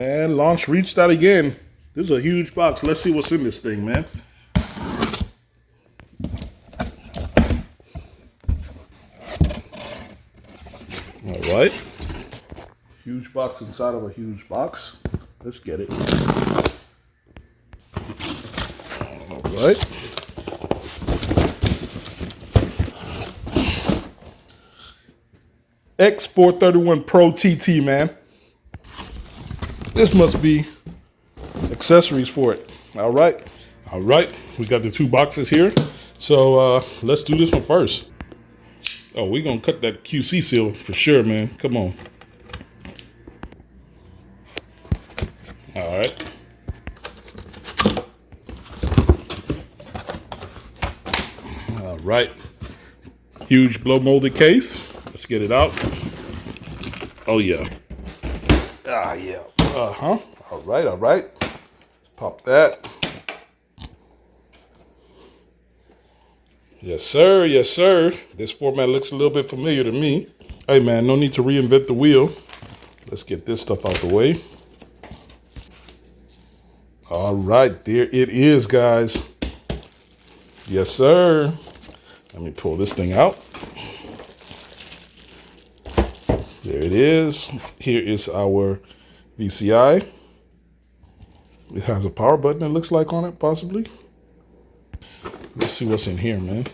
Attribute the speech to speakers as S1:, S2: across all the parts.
S1: And launch reached out again. This is a huge box. Let's see what's in this thing, man. All right. Huge box inside of a huge box. Let's get it. All right. X431 PRO TT, man. This must be accessories for it. All right. All right. We got the two boxes here. So let's do this one first. Oh, we're going to cut that QC seal for sure, man. Come on. All right. All right. Huge blow molded case. Let's get it out. Oh, yeah. Ah, yeah. Uh-huh. All right, all right. Let's pop that. Yes, sir. Yes, sir. This format looks a little bit familiar to me. Hey, man, no need to reinvent the wheel. Let's get this stuff out the way. All right, there it is, guys. Yes, sir. Let me pull this thing out. There it is. Here is our VCI. It has a power button, it looks like, on it, possibly. Let's see what's in here, man.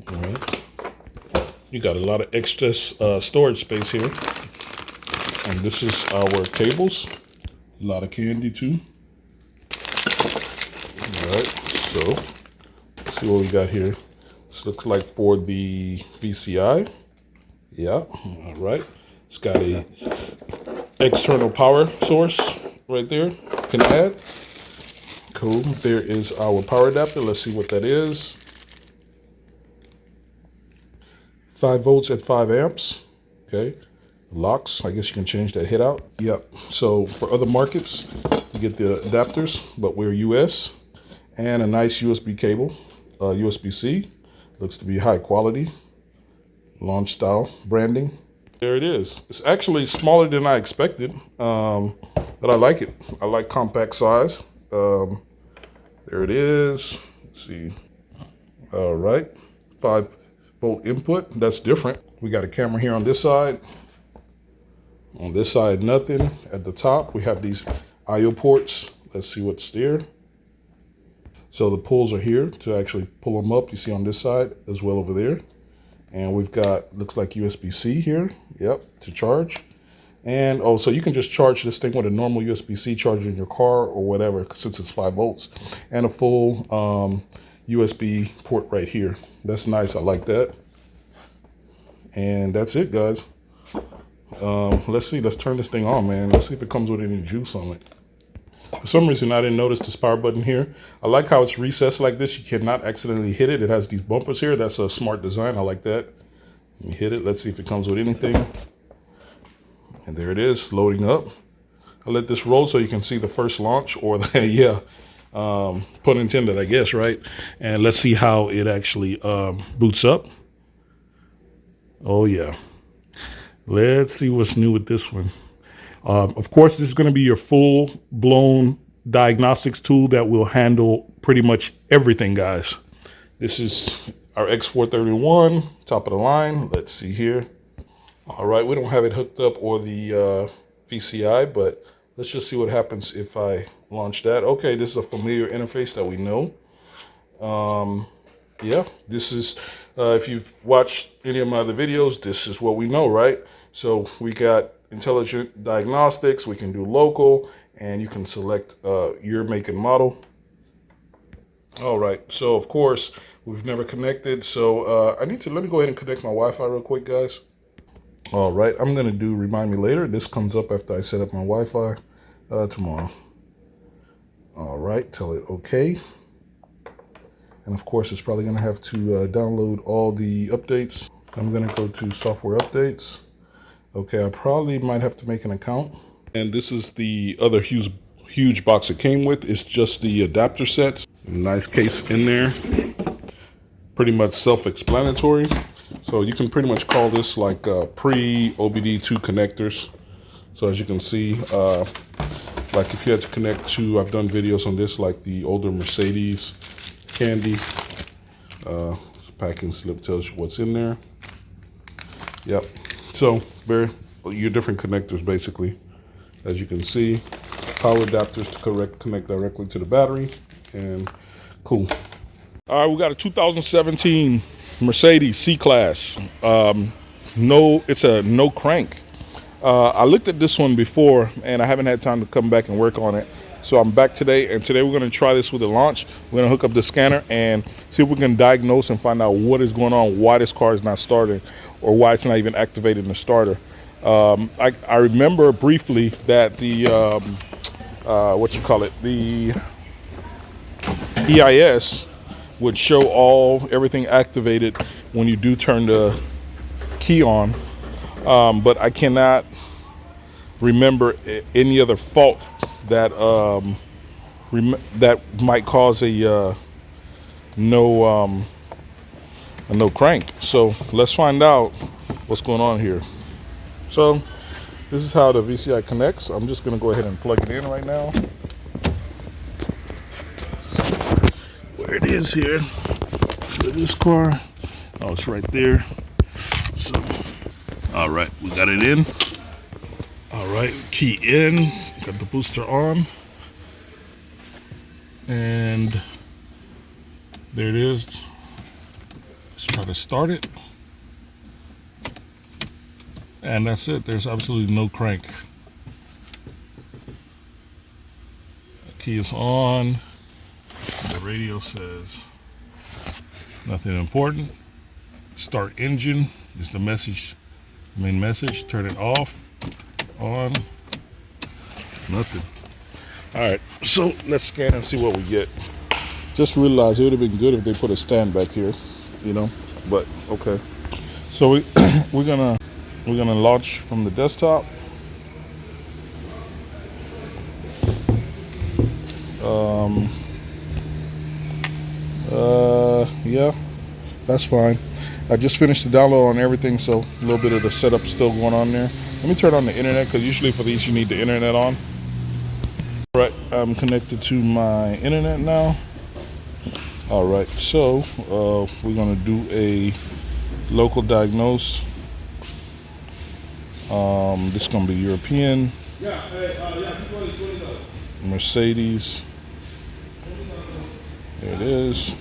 S1: All right. You got a lot of extra storage space here. And this is our cables. A lot of candy, too. All right, so let's see what we got here. This looks like for the VCI. Yeah, all right. It's got a external power source right there. Can add. Cool. There is our power adapter. Let's see what that is. 5 volts at 5 amps. Okay. Locks. I guess you can change that head out. Yep. So for other markets, you get the adapters, but we're US. And a nice USB cable, USB-C. Looks to be high quality. Launch style branding. There it is. It's actually smaller than I expected, but I like it. I like compact size. There it is. Let's see. All right. 5-volt input. That's different. We got a camera here on this side. On this side, nothing. At the top, we have these I/O ports. Let's see what's there. So the pulls are here to actually pull them up. You see on this side as well over there. And we've got, looks like USB-C here. Yep, to charge. And oh, so you can just charge this thing with a normal USB-C charger in your car or whatever, since it's 5 volts. And a full USB port right here. That's nice. I like that. And that's it, guys. Let's see. Let's turn this thing on, man. Let's see if it comes with any juice on it. For some reason, I didn't notice this power button here. I like how it's recessed like this. You cannot accidentally hit it. It has these bumpers here. That's a smart design. I like that. Let me hit it. Let's see if it comes with anything. And there it is, loading up. I'll let this roll so you can see the first launch, or the, yeah, pun intended, I guess, right? And let's see how it actually boots up. Oh, yeah. Let's see what's new with this one. Of course, this is going to be your full-blown diagnostics tool that will handle pretty much everything, guys. This is our X431, top of the line. Let's see here. All right, we don't have it hooked up or the VCI, but let's just see what happens if I launch that. Okay, this is a familiar interface that we know. Yeah, this is, if you've watched any of my other videos, this is what we know, right? So we got intelligent diagnostics, we can do local, and you can select your make and model. All right, so of course, we've never connected, so let me go ahead and connect my Wi-Fi real quick, guys. All right, I'm gonna do remind me later. This comes up after I set up my Wi-Fi tomorrow. All right, tell it okay. And of course, it's probably gonna have to download all the updates. I'm gonna go to software updates. Okay, I probably might have to make an account. And this is the other huge box it came with. It's just the adapter sets. Nice case in there. Pretty much self-explanatory. So you can pretty much call this like pre-OBD2 connectors. So as you can see, like if you had to connect to, I've done videos on this, like the older Mercedes Candy. Packing slip tells you what's in there. Yep. So your different connectors basically, as you can see. Power adapters to connect directly to the battery, and cool. All right, we got a 2017 Mercedes C-Class. It's a no crank. I looked at this one before, and I haven't had time to come back and work on it. So I'm back today, and today we're going to try this with a launch. We're going to hook up the scanner and see if we can diagnose and find out what is going on, why this car is not starting, or why it's not even activated in the starter. I remember briefly that the the EIS would show everything activated when you do turn the key on, but I cannot remember any other fault that that might cause a no crank. So let's find out what's going on here. So this is how the VCI connects. I'm just going to go ahead and plug it in right now. Where it is here with this car. Oh, it's right there. So, all right, we got it in. All right, key in. Got the booster on. And there it is. Let's try to start it. And that's it. There's absolutely no crank. The key is on. The radio says nothing important. Start engine is the message, main message. Turn it off, on, nothing. All right, so let's scan and see what we get. Just realized it would have been good if they put a stand back here, you know, but okay. So we're gonna launch from the desktop. Yeah, that's fine. I just finished the download on everything, so a little bit of the setup still going on there. Let me turn on the internet, because usually for these you need the internet on. All right, I'm connected to my internet now. All right, so we're gonna do a local diagnose. This is gonna be European. Mercedes. There it is.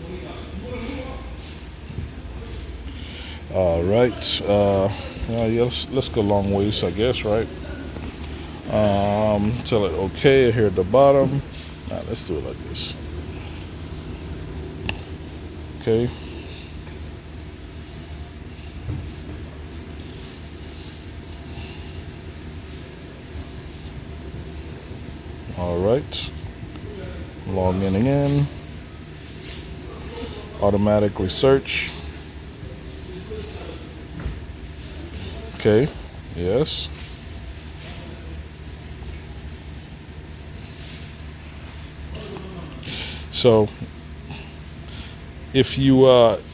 S1: All right. Yeah, let's go long ways, I guess, right? Tell it okay here at the bottom. Nah, let's do it like this. Okay. All right. Logging in. Automatically search. Okay, yes. So if you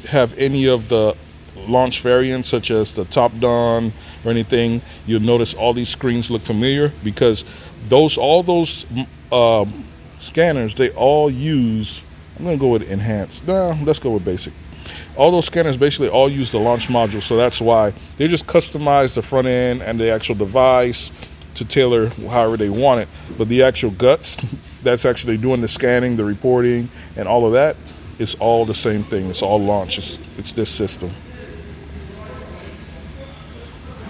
S1: have any of the launch variants, such as the top down or anything, you'll notice all these screens look familiar, because all those scanners, they all use, I'm gonna go with enhanced. No, let's go with basic. All those scanners basically all use the launch module, so that's why they just customize the front end and the actual device to tailor however they want it. But the actual guts that's actually doing the scanning, the reporting, and all of that, it's all the same thing. It's all launch. It's this system.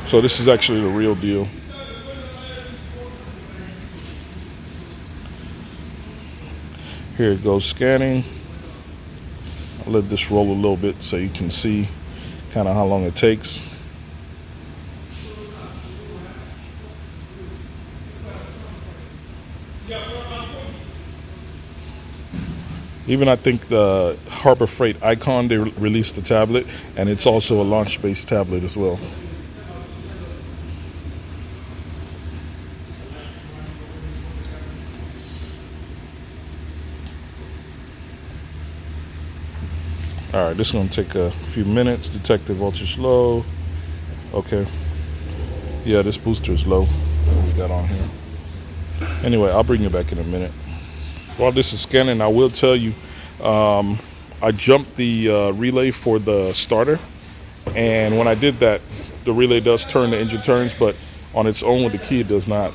S1: So this is actually the real deal. Here it goes, scanning. I'll let this roll a little bit so you can see kind of how long it takes. Even I think the Harbor Freight Icon, they released the tablet, and it's also a launch-based tablet as well. All right, this is gonna take a few minutes. Detected voltage low. Okay. Yeah, this booster is low. What we got on here. Anyway, I'll bring you back in a minute. While this is scanning, I will tell you, I jumped the relay for the starter, and when I did that, the relay does turn, the engine turns, but on its own with the key, it does not.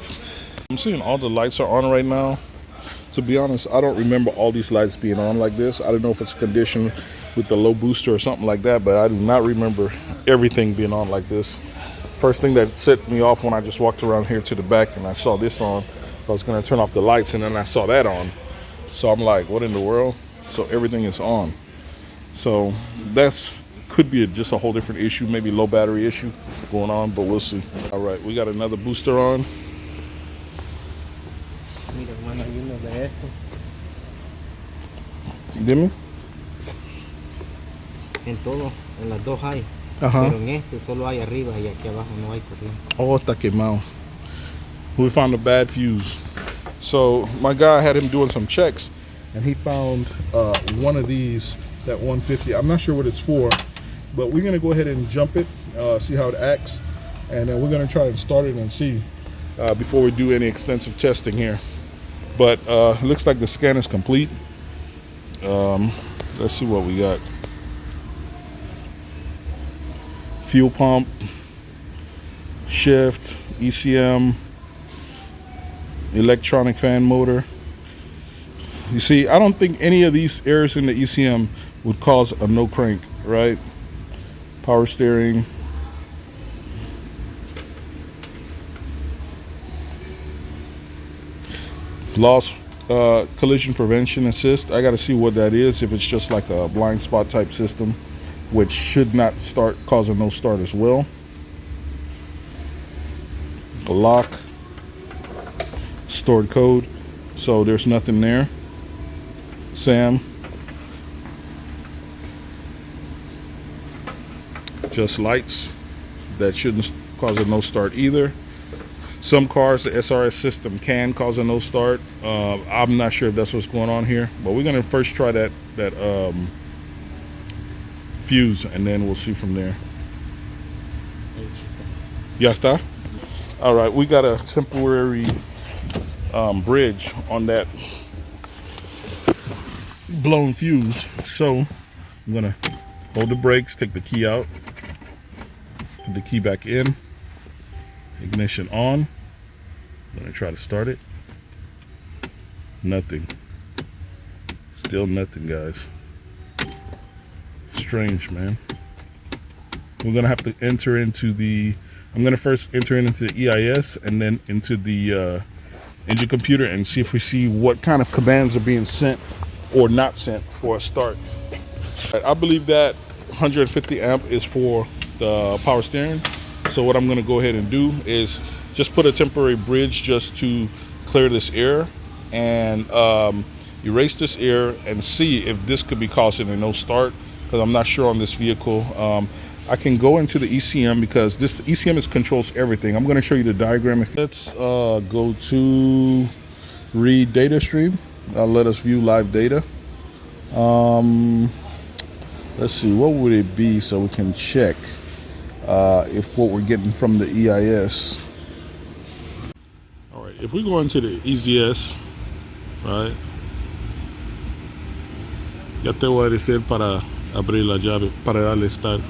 S1: I'm seeing all the lights are on right now. To be honest, I don't remember all these lights being on like this. I don't know if it's a condition with the low booster or something like that, but I do not remember everything being on like this. First thing that set me off when I just walked around here to the back and I saw this on, I was gonna turn off the lights and then I saw that on. So I'm like, what in the world? So everything is on. So that's could be just a whole different issue, maybe low battery issue going on, but we'll see. All right, we got another booster on.
S2: Mira, hermano, hay uno de estos.
S1: Dime.
S2: En todo, en las dos hay.
S1: Ajá.
S2: Pero en este solo hay arriba y aquí abajo no hay corriente.
S1: Oh, está quemado. We found a bad fuse. So my guy had him doing some checks, and he found one of these, that 150. I'm not sure what it's for, but we're gonna go ahead and jump it, see how it acts, and then we're gonna try and start it and see before we do any extensive testing here. But it looks like the scan is complete. Let's see what we got. Fuel pump, shift, ECM, electronic fan motor. You see, I don't think any of these errors in the ECM would cause a no crank, right? Power steering. Lost collision prevention assist. I got to see what that is, if it's just like a blind spot type system, which should not start, cause a no start as well. A lock, stored code, so there's nothing there. SAM, just lights, that shouldn't cause a no start either. Some cars, the SRS system can cause a no start. I'm not sure if that's what's going on here, but we're gonna first try that fuse, and then we'll see from there. Ya está? All right, we got a temporary bridge on that blown fuse. So I'm gonna hold the brakes, take the key out, put the key back in, ignition on. I'm gonna try to start it. Nothing. Still nothing, guys. Strange, man. We're gonna have to enter into the, I'm gonna first enter into the EIS and then into the engine computer and see if we see what kind of commands are being sent or not sent for a start. I believe that 150 amp is for the power steering. So what I'm gonna go ahead and do is just put a temporary bridge just to clear this error and erase this error and see if this could be causing a no start, because I'm not sure on this vehicle. I can go into the ECM because this ECM controls everything. I'm going to show you the diagram. Let's go to read data stream. Let us view live data. Let's see, what would it be so we can check if what we're getting from the EIS. All right, if we go into the EZS, right? Ya te voy a decir para abrir la llave, para darle start.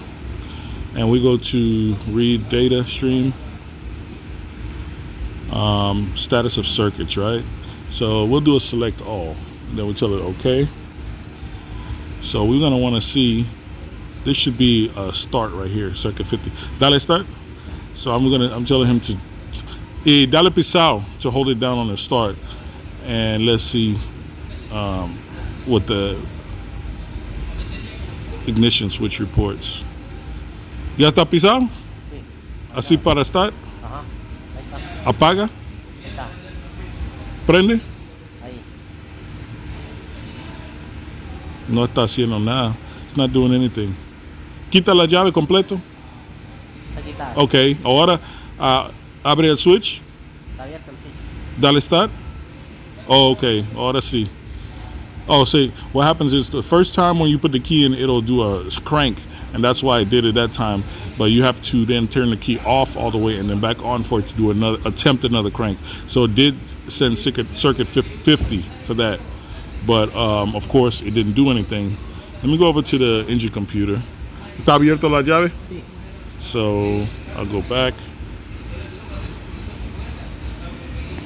S1: And we go to read data stream, status of circuits, right? So we'll do a select all, then we tell it okay. So we're gonna wanna see, this should be a start right here, circuit 50. Dale start. So I'm telling him to, dale pisao, to hold it down on the start. And let's see what the ignition switch reports. ¿Ya está pisado?
S2: Sí.
S1: Así para start.
S2: Ajá. Ahí está.
S1: Apaga.
S2: Ahí está.
S1: Prende.
S2: Ahí.
S1: No está haciendo nada. It's not doing anything. Quita la llave completo.
S2: Está quitado.
S1: Ok. Ahora abre el switch.
S2: Está abierto el switch.
S1: Dale start. Oh, ok. Ahora sí. Oh, see, what happens is the first time when you put the key in, it'll do a crank, and that's why it did it that time. But you have to then turn the key off all the way and then back on for it to do another crank. So it did send circuit 50 for that, but of course it didn't do anything. Let me go over to the engine computer. ¿Está abierto la llave? So I'll go back.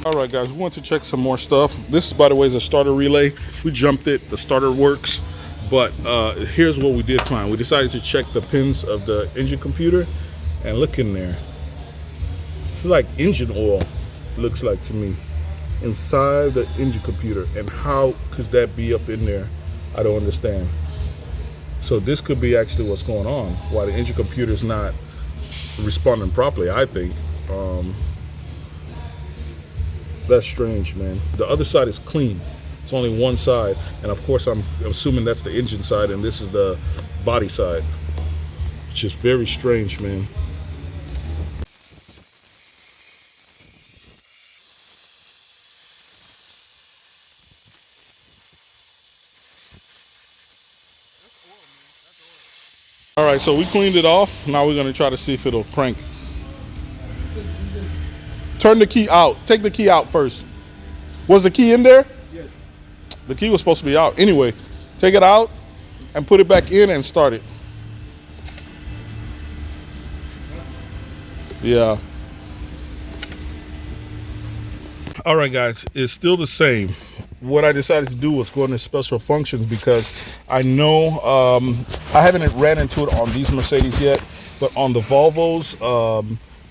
S1: All right, guys, we want to check some more stuff. This, by the way, is a starter relay. We jumped it. The starter works. But here's what we did find. We decided to check the pins of the engine computer. And look in there. It's like engine oil, looks like to me, inside the engine computer. And how could that be up in there? I don't understand. So this could be actually what's going on. Why the engine computer is not responding properly, I think. That's strange, man. The other side is clean. It's only one side. And of course, I'm assuming that's the engine side and this is the body side. It's just very strange, man. All right, so we cleaned it off. Now we're gonna try to see if it'll crank. Turn the key out. Take the key out first. Was the key in there? Yes. The key was supposed to be out. Anyway, take it out and put it back in and start it. Yeah. All right, guys, it's still the same. What I decided to do was go into special functions because I know I haven't ran into it on these Mercedes yet, but on the Volvos,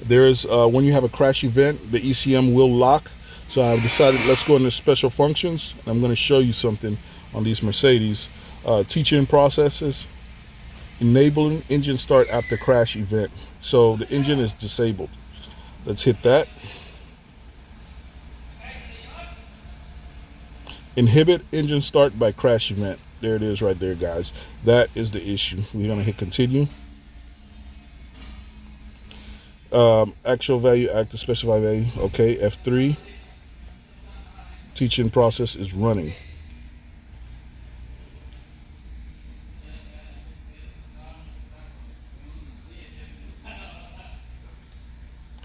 S1: there's when you have a crash event, the ECM will lock. So I decided let's go into special functions. I'm going to show you something on these Mercedes. Teaching processes, enabling engine start after crash event. So the engine is disabled. Let's hit that. Inhibit engine start by crash event. There it is right there, guys. That is the issue. We're going to hit continue. Actual value, active specified value. Okay, F3. Teaching process is running.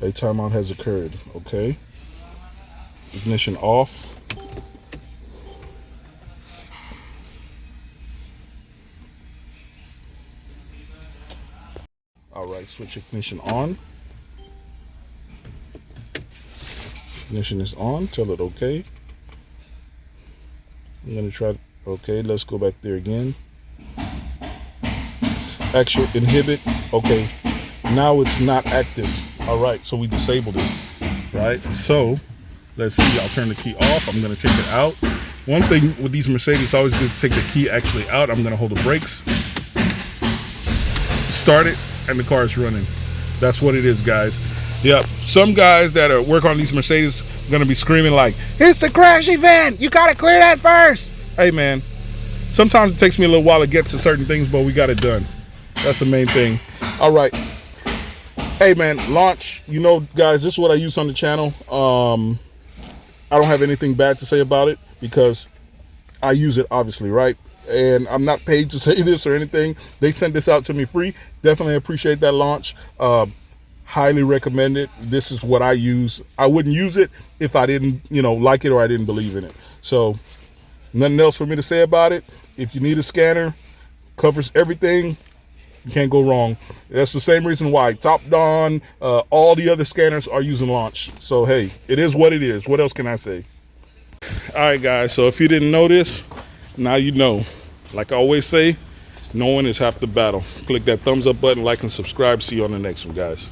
S1: A timeout has occurred. Okay. Ignition off. All right, switch ignition on. Ignition is on. Tell it okay. I'm gonna try. Okay, let's go back there again. Actual inhibit. Okay, now it's not active. All right, so we disabled it. Right. So let's see. I'll turn the key off. I'm gonna take it out. One thing with these Mercedes, I always good to take the key actually out. I'm gonna hold the brakes. Start it. And the car is running. That's what it is, guys. Yep. Some guys that are work on these Mercedes are gonna be screaming like, "It's a crash event. You gotta clear that first." Hey, man. Sometimes it takes me a little while to get to certain things, but we got it done. That's the main thing. All right. Hey, man. Launch. You know, guys, this is what I use on the channel. I don't have anything bad to say about it because I use it, obviously, right? And I'm not paid to say this or anything. They sent this out to me free. Definitely appreciate that launch. Highly recommend it. This is what I use. I wouldn't use it if I didn't, like it or I didn't believe in it. So nothing else for me to say about it. If you need a scanner, covers everything. You can't go wrong. That's the same reason why Top Don, all the other scanners are using launch. So, hey, it is what it is. What else can I say? All right, guys. So if you didn't know this, now you know. Like I always say, knowing is half the battle. Click that thumbs up button, like and subscribe. See you on the next one, guys.